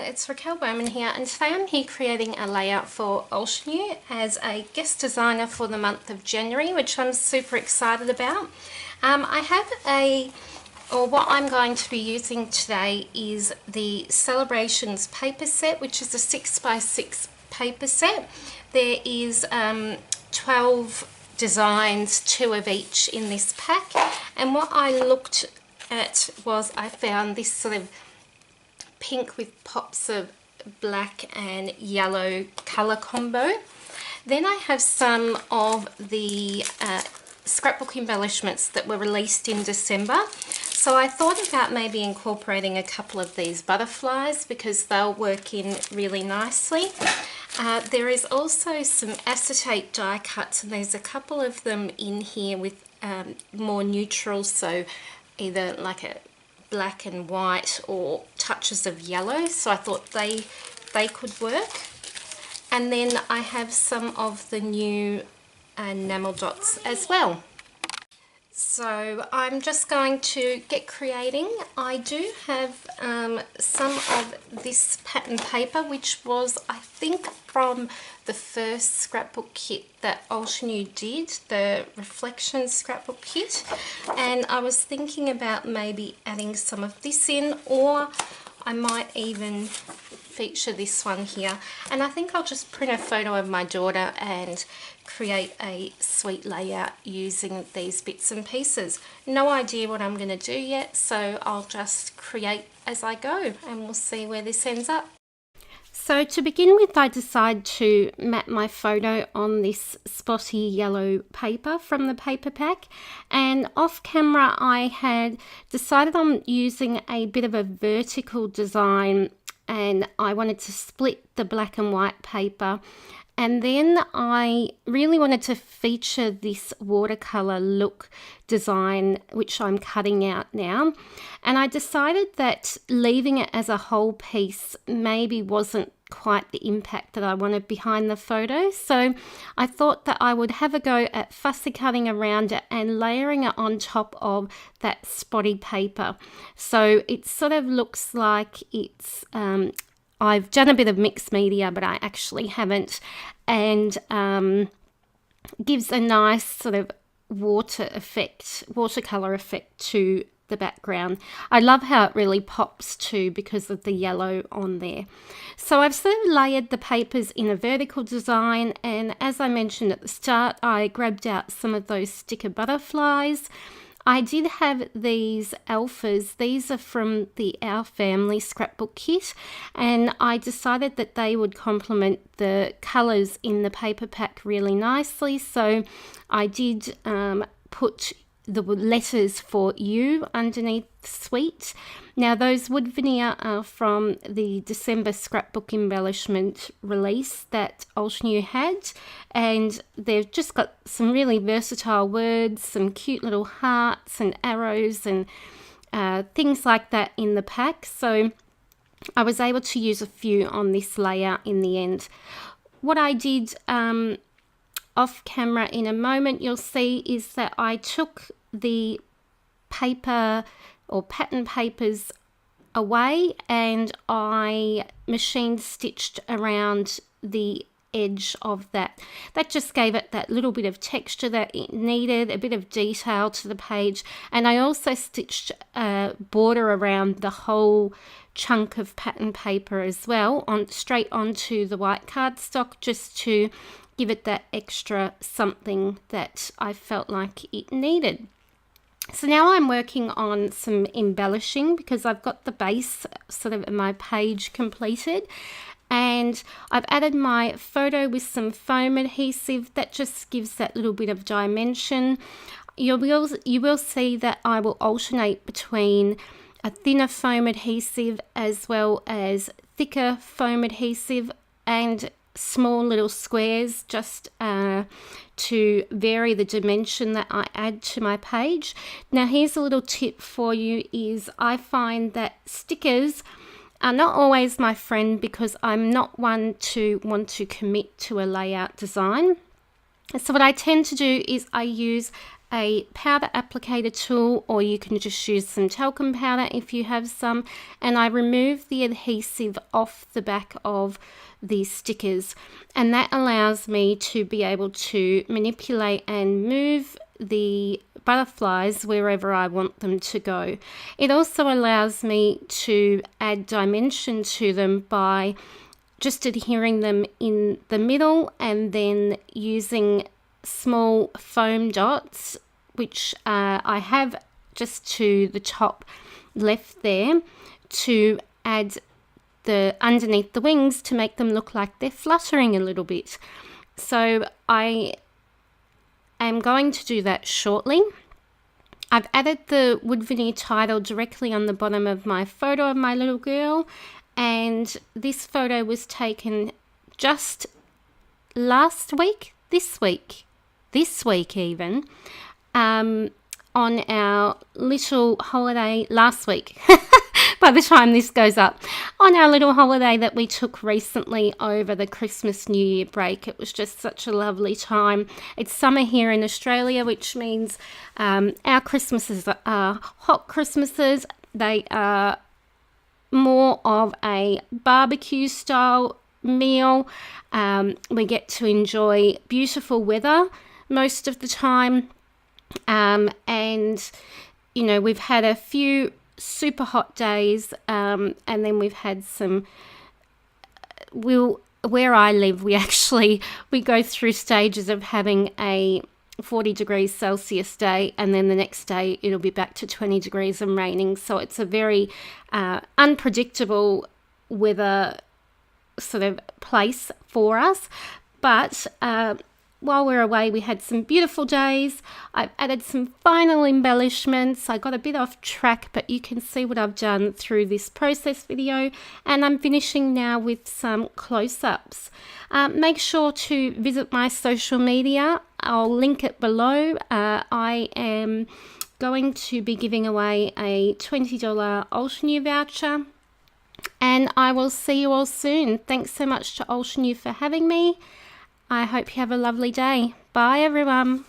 it's Raquel Bowman here, and today I'm here creating a layout for Altenew as a guest designer for the month of January, which I'm super excited about. What I'm going to be using today is the Celebrations paper set, which is a 6x6 paper set. There is 12 designs, 2 of each in this pack, and what I looked at was I found this sort of pink with pops of black and yellow colour combo. Then I have some of the scrapbook embellishments that were released in December. So I thought about maybe incorporating a couple of these butterflies because they'll work in really nicely. There is also some acetate die cuts, and there's a couple of them in here with more neutral, so either like a black and white or touches of yellow, so I thought they could work. And then I have some of the new enamel dots as well. So I'm just going to get creating. I do have some of this pattern paper, which was, I think, from the first scrapbook kit that Altenew did, the Reflection scrapbook kit, and I was thinking about maybe adding some of this in, or I might even feature this one here. And I think I'll just print a photo of my daughter and create a sweet layout using these bits and pieces. No idea what I'm going to do yet, so I'll just create as I go and we'll see where this ends up. So to begin with, I decided to map my photo on this spotty yellow paper from the paper pack, and off camera I had decided on using a bit of a vertical design, and I wanted to split the black and white paper. And then I really wanted to feature this watercolor look design, which I'm cutting out now. And I decided that leaving it as a whole piece maybe wasn't quite the impact that I wanted behind the photo. So I thought that I would have a go at fussy cutting around it and layering it on top of that spotty paper. So it sort of looks like it's I've done a bit of mixed media, but I actually haven't, and gives a nice sort of watercolor effect to the background. I love how it really pops too because of the yellow on there. So I've sort of layered the papers in a vertical design, and as I mentioned at the start, I grabbed out some of those sticker butterflies. I did have these alphas. These are from the Our Family scrapbook kit, and I decided that they would complement the colours in the paper pack really nicely. So I did put the letters for you underneath Sweet. Now those wood veneer are from the December scrapbook embellishment release that Altenew had, and they've just got some really versatile words, some cute little hearts and arrows and things like that in the pack. So I was able to use a few on this layout in the end. What I did off camera in a moment you'll see is that I took the paper or pattern papers away and I machine stitched around the edge of that. That just gave it that little bit of texture that it needed, a bit of detail to the page, and I also stitched a border around the whole chunk of pattern paper as well, straight onto the white cardstock, just to give it that extra something that I felt like it needed. So now I'm working on some embellishing because I've got the base sort of my page completed, and I've added my photo with some foam adhesive that just gives that little bit of dimension. You will see that I will alternate between a thinner foam adhesive as well as thicker foam adhesive and small little squares just to vary the dimension that I add to my page. Now here's a little tip for you, is I find that stickers are not always my friend because I'm not one to want to commit to a layout design. So what I tend to do is I use a powder applicator tool, or you can just use some talcum powder if you have some, and I remove the adhesive off the back of these stickers, and that allows me to be able to manipulate and move the butterflies wherever I want them to go. It also allows me to add dimension to them by just adhering them in the middle and then using small foam dots, which I have just to the top left there, to add the underneath the wings to make them look like they're fluttering a little bit. So I am going to do that shortly. I've added the wood veneer title directly on the bottom of my photo of my little girl, and this photo was taken just this week even, on our little holiday last week. By the time this goes up, on our little holiday that we took recently over the Christmas New Year break. It was just such a lovely time. It's summer here in Australia, which means our Christmases are hot Christmases. They are more of a barbecue style meal. We get to enjoy beautiful weather most of the time, and you know, we've had a few super hot days, and then we've had some, where I live, we go through stages of having a 40 degrees Celsius day, and then the next day it'll be back to 20 degrees and raining. So it's a very unpredictable weather sort of place for us. But while we're away, we had some beautiful days. I've added some final embellishments. I got a bit off track, but you can see what I've done through this process video, and I'm finishing now with some close-ups. Make sure to visit my social media. I'll link it below. I am going to be giving away a $20 Altenew voucher, and I will see you all soon. Thanks so much to Altenew for having me. I hope you have a lovely day. Bye, everyone.